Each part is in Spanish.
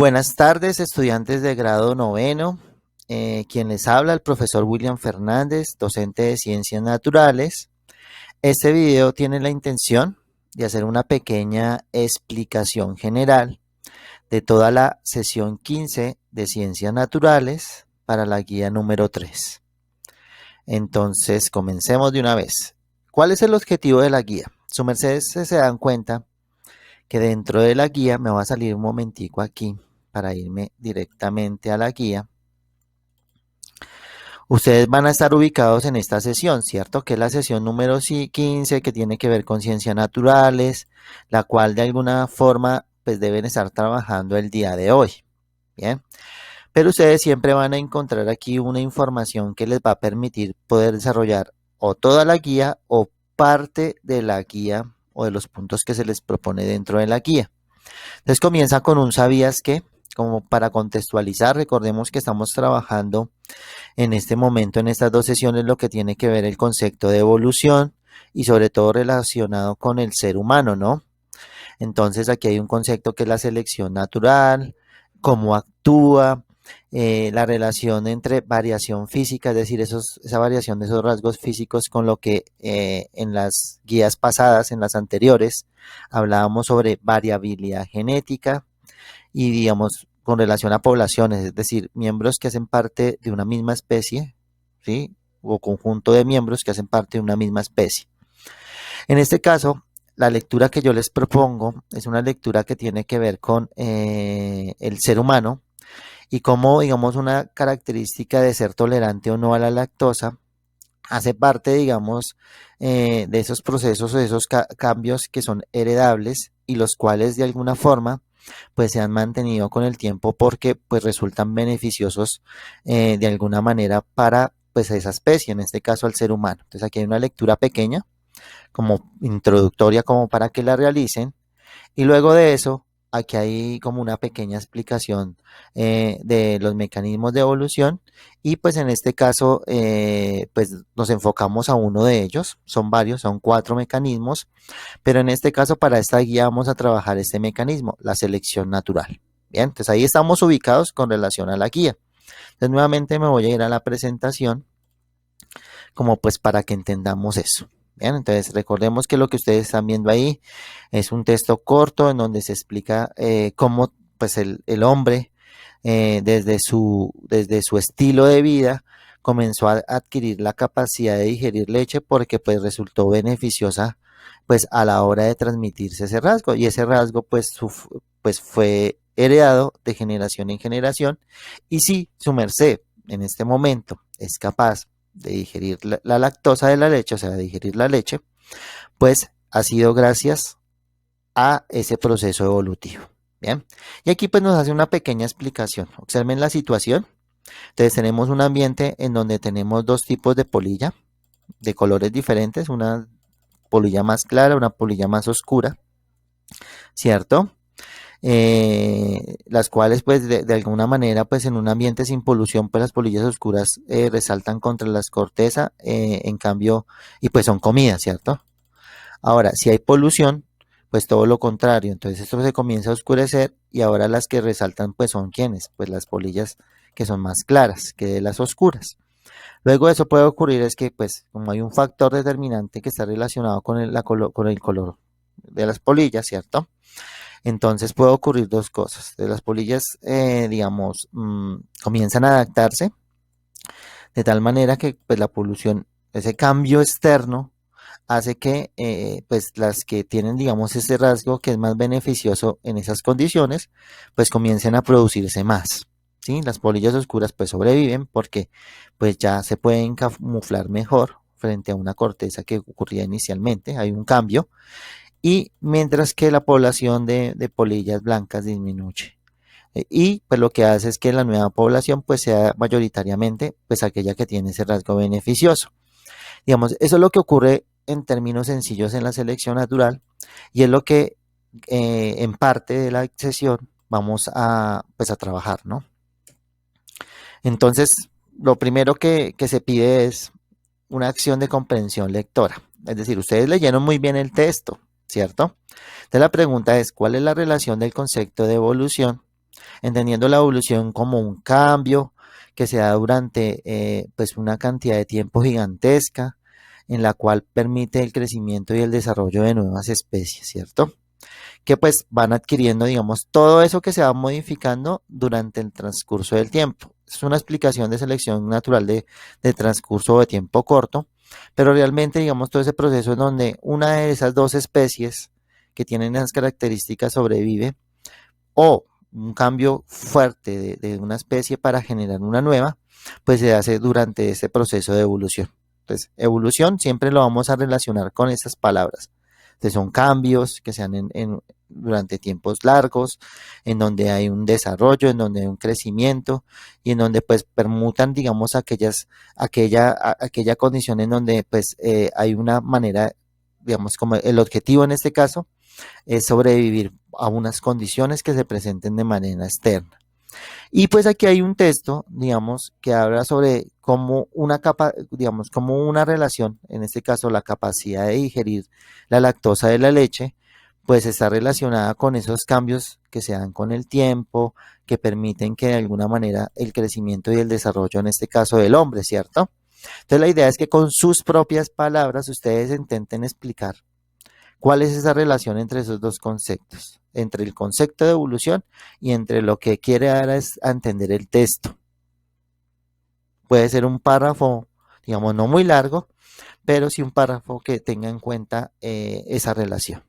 Buenas tardes, estudiantes de grado noveno. Quien les habla, el profesor William Fernández, docente de Ciencias Naturales. Este video tiene la intención de hacer una pequeña explicación general de toda la sesión 15 de Ciencias Naturales para la guía número 3. Entonces, comencemos de una vez. ¿Cuál es el objetivo de la guía? Su mercedes se dan cuenta que dentro de la guía me va a salir un momentico aquí para irme directamente a la guía. Ustedes van a estar ubicados en esta sesión, ¿cierto? Que es la sesión número 15, que tiene que ver con ciencias naturales, la cual de alguna forma pues deben estar trabajando el día de hoy. Bien, pero ustedes siempre van a encontrar aquí una información que les va a permitir poder desarrollar o toda la guía o parte de la guía o de los puntos que se les propone dentro de la guía. Entonces comienza con un ¿sabías qué? Como para contextualizar, recordemos que estamos trabajando en este momento, en estas dos sesiones, lo que tiene que ver el concepto de evolución y sobre todo relacionado con el ser humano, ¿no? Entonces aquí hay un concepto que es la selección natural, cómo actúa, la relación entre variación física, es decir, esa variación de esos rasgos físicos con lo que en las guías pasadas, en las anteriores, hablábamos sobre variabilidad genética y digamos con relación a poblaciones, es decir, miembros que hacen parte de una misma especie, ¿sí? O conjunto de miembros que hacen parte de una misma especie. En este caso, la lectura que yo les propongo es una lectura que tiene que ver con el ser humano y cómo, digamos, una característica de ser tolerante o no a la lactosa hace parte, digamos, de esos procesos o de esos cambios que son heredables y los cuales de alguna forma pues se han mantenido con el tiempo porque pues resultan beneficiosos de alguna manera para pues esa especie, en este caso al ser humano. Entonces aquí hay una lectura pequeña como introductoria como para que la realicen y luego de eso aquí hay como una pequeña explicación de los mecanismos de evolución y pues en este caso pues nos enfocamos a uno de ellos, son varios, son 4 mecanismos, pero en este caso para esta guía vamos a trabajar este mecanismo, la selección natural. Bien, entonces ahí estamos ubicados con relación a la guía. Entonces nuevamente me voy a ir a la presentación como pues para que entendamos eso. Bien, entonces recordemos que lo que ustedes están viendo ahí es un texto corto en donde se explica cómo pues el hombre desde su estilo de vida comenzó a adquirir la capacidad de digerir leche porque pues resultó beneficiosa pues a la hora de transmitirse ese rasgo y ese rasgo pues fue heredado de generación en generación y si su merced en este momento es capaz de digerir la lactosa de la leche, o sea, de digerir la leche, pues ha sido gracias a ese proceso evolutivo. Bien, y aquí pues nos hace una pequeña explicación. Observen la situación. Entonces tenemos un ambiente en donde tenemos dos tipos de polilla de colores diferentes, una polilla más clara, una polilla más oscura, ¿cierto? Las cuales pues de alguna manera pues en un ambiente sin polución pues las polillas oscuras resaltan contra las corteza en cambio y pues son comidas, ¿cierto? Ahora si hay polución pues todo lo contrario, entonces esto se comienza a oscurecer y ahora las que resaltan pues son ¿quiénes? Pues las polillas que son más claras que de las oscuras. Luego eso puede ocurrir es que pues como hay un factor determinante que está relacionado con con el color de las polillas, ¿cierto? Entonces puede ocurrir dos cosas. De las polillas, digamos, comienzan a adaptarse de tal manera que pues, la polución, ese cambio externo, hace que pues las que tienen, digamos, ese rasgo que es más beneficioso en esas condiciones, pues comiencen a producirse más. ¿Sí? Las polillas oscuras pues sobreviven porque pues ya se pueden camuflar mejor frente a una corteza que ocurría inicialmente, hay un cambio y mientras que la población de polillas blancas disminuye. Y pues lo que hace es que la nueva población pues sea mayoritariamente pues aquella que tiene ese rasgo beneficioso. Digamos, eso es lo que ocurre en términos sencillos en la selección natural y es lo que en parte de la sesión vamos a pues a trabajar, ¿no? Entonces, lo primero que se pide es una acción de comprensión lectora. Es decir, ustedes leyeron muy bien el texto, ¿cierto? Entonces la pregunta es, ¿cuál es la relación del concepto de evolución entendiendo la evolución como un cambio que se da durante pues una cantidad de tiempo gigantesca en la cual permite el crecimiento y el desarrollo de nuevas especies, ¿cierto? Que pues van adquiriendo, digamos, todo eso que se va modificando durante el transcurso del tiempo. Es una explicación de selección natural de transcurso de tiempo corto, pero realmente, digamos, todo ese proceso en donde una de esas dos especies que tienen esas características sobrevive o un cambio fuerte de una especie para generar una nueva, pues se hace durante ese proceso de evolución. Entonces, evolución siempre lo vamos a relacionar con esas palabras. Entonces, son cambios que se dan durante tiempos largos, en donde hay un desarrollo, en donde hay un crecimiento y en donde pues permutan, digamos, aquella condición en donde pues hay una manera, digamos, como el objetivo en este caso es sobrevivir a unas condiciones que se presenten de manera externa. Y pues aquí hay un texto, digamos, que habla sobre cómo digamos, como una relación, en este caso la capacidad de digerir la lactosa de la leche, pues está relacionada con esos cambios que se dan con el tiempo, que permiten que de alguna manera el crecimiento y el desarrollo, en este caso del hombre, ¿cierto? Entonces la idea es que con sus propias palabras ustedes intenten explicar ¿cuál es esa relación entre esos dos conceptos? Entre el concepto de evolución y entre lo que quiere dar a entender el texto. Puede ser un párrafo, digamos, no muy largo, pero sí un párrafo que tenga en cuenta esa relación.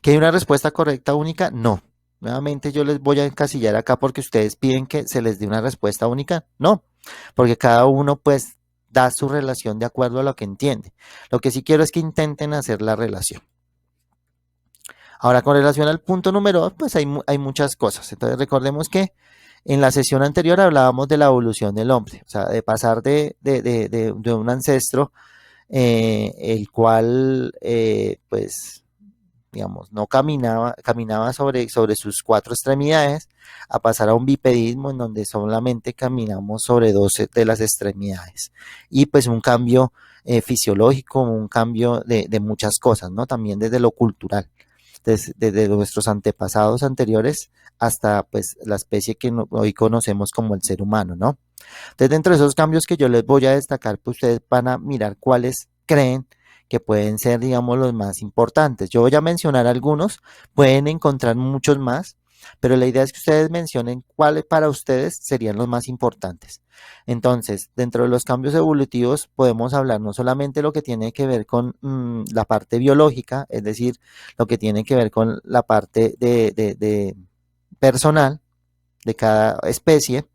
¿Que hay una respuesta correcta única? No. Nuevamente yo les voy a encasillar acá porque ustedes piden que se les dé una respuesta única. No, porque cada uno pues da su relación de acuerdo a lo que entiende. Lo que sí quiero es que intenten hacer la relación. Ahora, con relación al punto número 2, pues hay muchas cosas. Entonces, recordemos que en la sesión anterior hablábamos de la evolución del hombre, o sea, de pasar de un ancestro, el cual, pues, digamos, no caminaba sobre sus cuatro extremidades, a pasar a un bipedismo en donde solamente caminamos sobre dos de las extremidades. Y pues un cambio fisiológico, un cambio de muchas cosas, ¿no? También desde lo cultural desde nuestros antepasados anteriores hasta pues la especie que hoy conocemos como el ser humano, ¿no? Entonces, dentro de esos cambios que yo les voy a destacar, pues ustedes van a mirar cuáles creen que pueden ser, digamos, los más importantes. Yo voy a mencionar algunos, pueden encontrar muchos más, pero la idea es que ustedes mencionen cuáles para ustedes serían los más importantes. Entonces, dentro de los cambios evolutivos podemos hablar no solamente lo que tiene que ver con la parte biológica, es decir, lo que tiene que ver con la parte de personal de cada especie,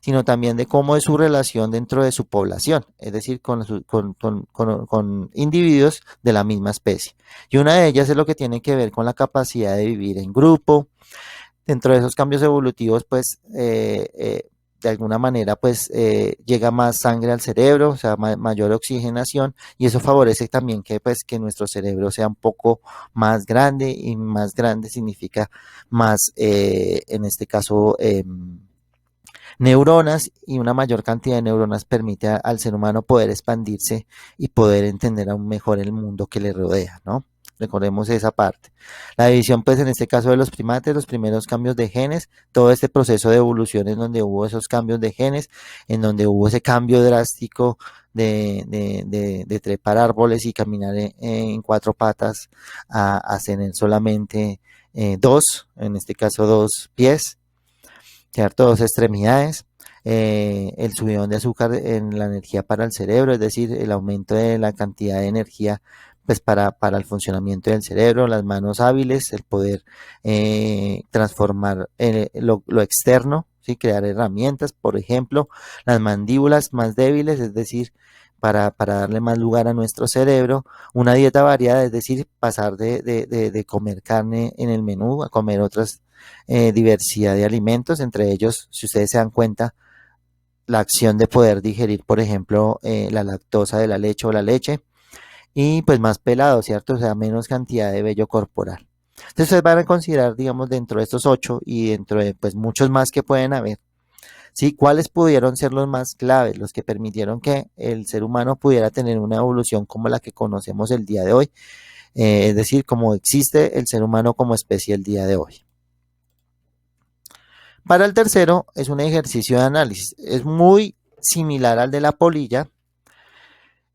sino también de cómo es su relación dentro de su población, es decir, con individuos de la misma especie. Y una de ellas es lo que tiene que ver con la capacidad de vivir en grupo. Dentro de esos cambios evolutivos, pues, de alguna manera, pues, llega más sangre al cerebro, o sea, mayor oxigenación, y eso favorece también que, pues, que nuestro cerebro sea un poco más grande, y más grande significa más, en este caso, neuronas, y una mayor cantidad de neuronas permite al ser humano poder expandirse y poder entender aún mejor el mundo que le rodea, ¿no? Recordemos esa parte. La división, pues en este caso de los primates, los primeros cambios de genes, todo este proceso de evolución en donde hubo esos cambios de genes, en donde hubo ese cambio drástico de trepar árboles y caminar en cuatro patas a tener solamente dos, en este caso dos pies, ¿cierto? Dos extremidades, el subidón de azúcar en la energía para el cerebro, es decir, el aumento de la cantidad de energía pues para el funcionamiento del cerebro, las manos hábiles, el poder transformar lo externo, ¿sí? Crear herramientas, por ejemplo, las mandíbulas más débiles, es decir, para darle más lugar a nuestro cerebro, una dieta variada, es decir, pasar de comer carne en el menú a comer otras diversidad de alimentos, entre ellos, si ustedes se dan cuenta, la acción de poder digerir, por ejemplo, la lactosa de la leche o la leche, y pues más pelado, ¿cierto? O sea, menos cantidad de vello corporal. Entonces ustedes van a considerar, digamos, dentro de estos 8 y dentro de pues muchos más que pueden haber, ¿sí? ¿Cuáles pudieron ser los más claves, los que permitieron que el ser humano pudiera tener una evolución como la que conocemos el día de hoy? Es decir, como existe el ser humano como especie el día de hoy. Para el tercero es un ejercicio de análisis. Es muy similar al de la polilla,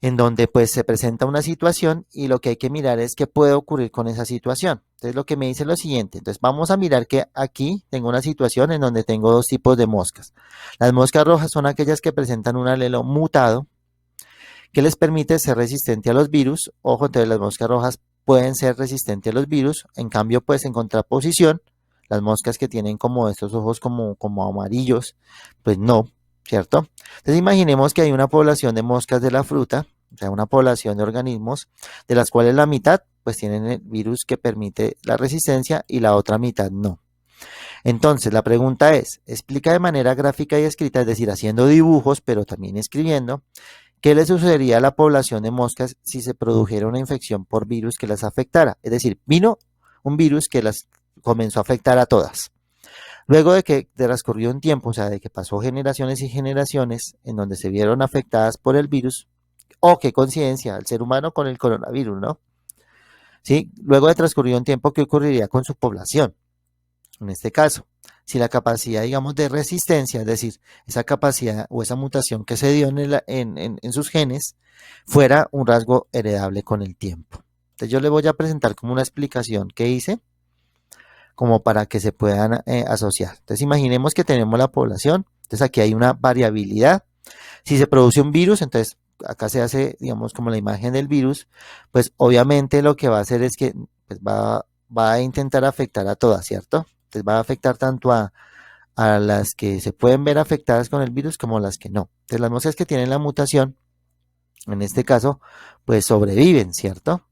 en donde pues se presenta una situación y lo que hay que mirar es qué puede ocurrir con esa situación. Entonces lo que me dice es lo siguiente, entonces vamos a mirar que aquí tengo una situación en donde tengo dos tipos de moscas. Las moscas rojas son aquellas que presentan un alelo mutado que les permite ser resistente a los virus. Ojo, entonces las moscas rojas pueden ser resistentes a los virus, en cambio pues en contraposición, las moscas que tienen como estos ojos como amarillos, pues no, ¿cierto? Entonces imaginemos que hay una población de moscas de la fruta, o sea, una población de organismos, de las cuales la mitad pues tienen el virus que permite la resistencia y la otra mitad no. Entonces, la pregunta es, explica de manera gráfica y escrita, es decir, haciendo dibujos, pero también escribiendo, ¿qué le sucedería a la población de moscas si se produjera una infección por virus que las afectara? Es decir, vino un virus que las comenzó a afectar a todas. Luego de que transcurrió un tiempo, o sea, de que pasó generaciones y generaciones en donde se vieron afectadas por el virus, oh, qué coincidencia, el ser humano con el coronavirus, ¿no? ¿Sí? Luego de transcurrido un tiempo, ¿qué ocurriría con su población? En este caso, si la capacidad, digamos, de resistencia, es decir, esa capacidad o esa mutación que se dio en sus genes, fuera un rasgo heredable con el tiempo. Entonces yo le voy a presentar como una explicación que hice, como para que se puedan asociar. Entonces imaginemos que tenemos la población, entonces aquí hay una variabilidad. Si se produce un virus, entonces acá se hace, digamos, como la imagen del virus, pues obviamente lo que va a hacer es que pues, va a intentar afectar a todas, ¿cierto? Entonces va a afectar tanto a las que se pueden ver afectadas con el virus como a las que no. Entonces las moscas que tienen la mutación, en este caso, pues sobreviven, ¿cierto?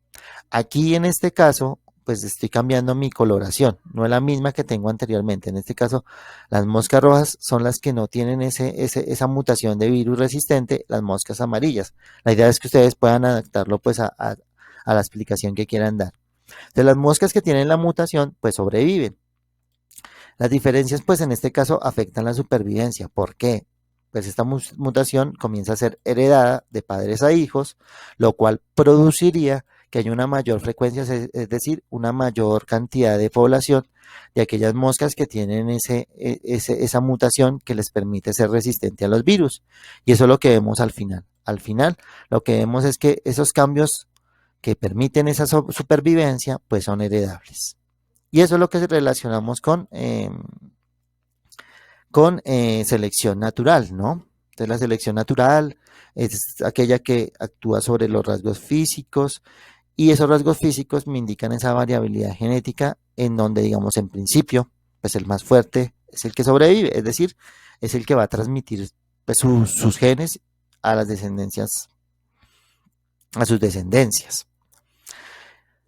Aquí en este caso, pues estoy cambiando mi coloración, no es la misma que tengo anteriormente. En este caso, las moscas rojas son las que no tienen esa mutación de virus resistente, las moscas amarillas. La idea es que ustedes puedan adaptarlo pues a la explicación que quieran dar. De las moscas que tienen la mutación, pues sobreviven. Las diferencias, pues en este caso, afectan la supervivencia. ¿Por qué? Pues esta mutación comienza a ser heredada de padres a hijos, lo cual produciría que haya una mayor frecuencia, es decir, una mayor cantidad de población de aquellas moscas que tienen esa mutación que les permite ser resistente a los virus. Y eso es lo que vemos al final. Al final, lo que vemos es que esos cambios que permiten esa supervivencia, pues son heredables. Y eso es lo que relacionamos con selección natural, ¿no? Entonces la selección natural es aquella que actúa sobre los rasgos físicos y esos rasgos físicos me indican esa variabilidad genética en donde, digamos, en principio, pues el más fuerte es el que sobrevive, es decir, es el que va a transmitir pues, sus genes a las descendencias, a sus descendencias.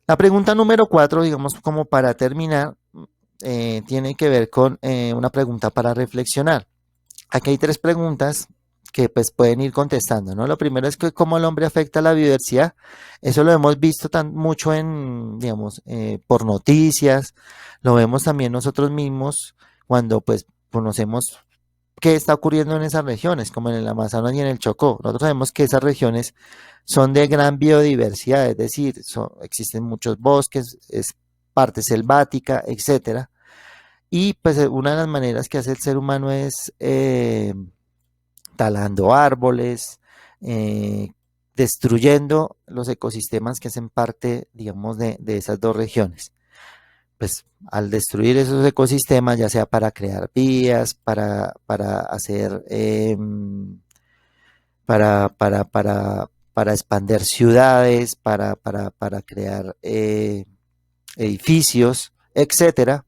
La pregunta número 4, digamos, como para terminar, tiene que ver con una pregunta para reflexionar. Aquí hay tres preguntas que pues pueden ir contestando, ¿no? Lo primero es que cómo el hombre afecta a la biodiversidad. Eso lo hemos visto mucho en, digamos, por noticias, lo vemos también nosotros mismos cuando pues conocemos qué está ocurriendo en esas regiones, como en el Amazonas y en el Chocó. Nosotros sabemos que esas regiones son de gran biodiversidad, es decir, existen muchos bosques, es parte selvática, etcétera. Y pues una de las maneras que hace el ser humano es talando árboles, destruyendo los ecosistemas que hacen parte, digamos, de esas dos regiones. Pues al destruir esos ecosistemas, ya sea para crear vías, para hacer, para expandir ciudades, para crear edificios, etcétera,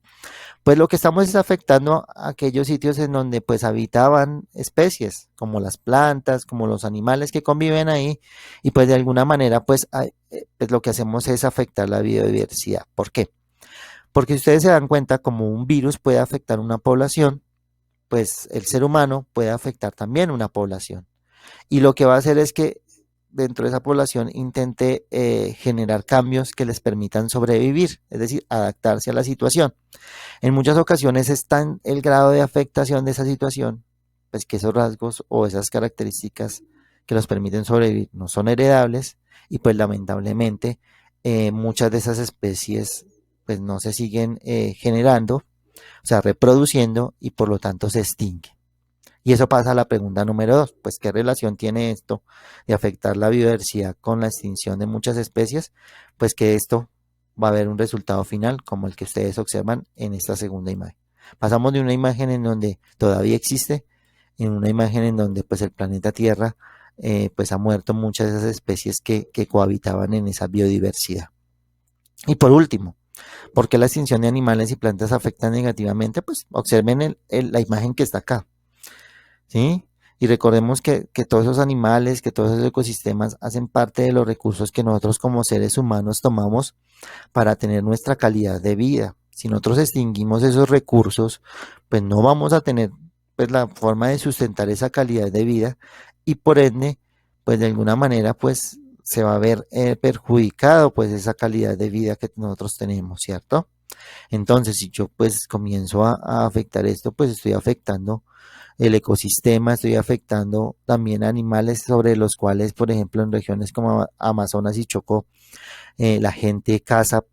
pues lo que estamos es afectando a aquellos sitios en donde pues habitaban especies, como las plantas, como los animales que conviven ahí, y pues de alguna manera pues lo que hacemos es afectar la biodiversidad. ¿Por qué? Porque si ustedes se dan cuenta, como un virus puede afectar una población, pues el ser humano puede afectar también una población. Y lo que va a hacer es que dentro de esa población intente generar cambios que les permitan sobrevivir, es decir, adaptarse a la situación. En muchas ocasiones es tan el grado de afectación de esa situación, pues que esos rasgos o esas características que los permiten sobrevivir no son heredables y pues lamentablemente muchas de esas especies pues no se siguen generando o sea, reproduciendo y por lo tanto se extingue. Y eso pasa a la pregunta número 2, pues ¿qué relación tiene esto de afectar la biodiversidad con la extinción de muchas especies? Pues que esto va a haber un resultado final como el que ustedes observan en esta segunda imagen. Pasamos de una imagen en donde todavía existe, en una imagen en donde pues el planeta Tierra pues ha muerto muchas de esas especies que cohabitaban en esa biodiversidad. Y por último, ¿por qué la extinción de animales y plantas afecta negativamente? Pues observen la imagen que está acá. ¿Sí? Y recordemos que todos esos animales, que todos esos ecosistemas hacen parte de los recursos que nosotros como seres humanos tomamos para tener nuestra calidad de vida. Si nosotros extinguimos esos recursos, pues no vamos a tener pues la forma de sustentar esa calidad de vida y por ende, pues de alguna manera pues se va a ver perjudicado pues esa calidad de vida que nosotros tenemos, ¿cierto? Entonces, si yo pues comienzo a afectar esto, pues estoy afectando el ecosistema, estoy afectando también animales sobre los cuales, por ejemplo, en regiones como Amazonas y Chocó, la gente caza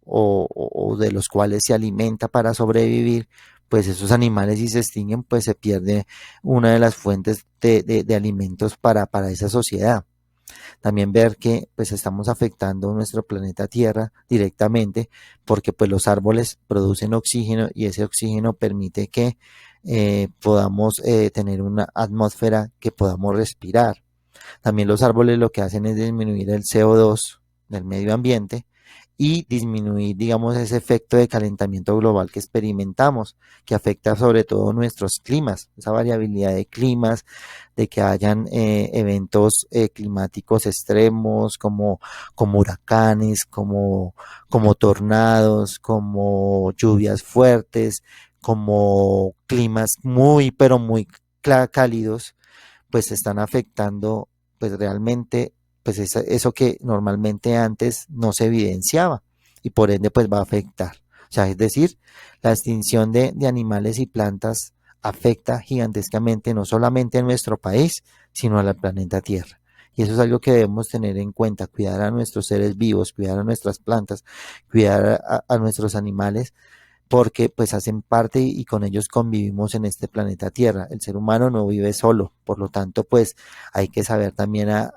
o de los cuales se alimenta para sobrevivir, pues esos animales si se extinguen, pues se pierde una de las fuentes de alimentos para esa sociedad. También ver que pues estamos afectando nuestro planeta Tierra directamente porque pues los árboles producen oxígeno y ese oxígeno permite que podamos tener una atmósfera que podamos respirar. También los árboles lo que hacen es disminuir el CO2 del medio ambiente y disminuir, digamos, ese efecto de calentamiento global que experimentamos, que afecta sobre todo nuestros climas, esa variabilidad de climas, de que hayan eventos climáticos extremos como huracanes, como tornados, como lluvias fuertes, como climas muy, pero muy cálidos, pues están afectando pues realmente pues eso que normalmente antes no se evidenciaba y por ende pues va a afectar. O sea, es decir, la extinción de animales y plantas afecta gigantescamente no solamente a nuestro país, sino al planeta Tierra. Y eso es algo que debemos tener en cuenta, cuidar a nuestros seres vivos, cuidar a nuestras plantas, cuidar a nuestros animales, porque pues hacen parte y con ellos convivimos en este planeta Tierra. El ser humano no vive solo, por lo tanto pues hay que saber también a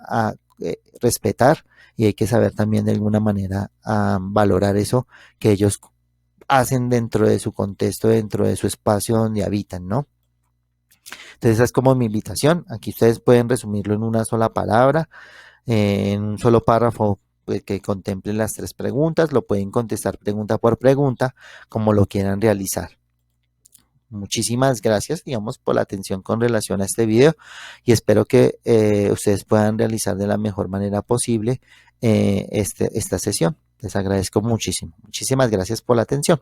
respetar y hay que saber también de alguna manera a valorar eso que ellos hacen dentro de su contexto, dentro de su espacio donde habitan, ¿no? Entonces esa es como mi invitación. Aquí ustedes pueden resumirlo en una sola palabra, en un solo párrafo pues, que contemple las 3 preguntas. Lo pueden contestar pregunta por pregunta, como lo quieran realizar. Muchísimas gracias, digamos, por la atención con relación a este video y espero que ustedes puedan realizar de la mejor manera posible esta sesión. Les agradezco muchísimo. Muchísimas gracias por la atención.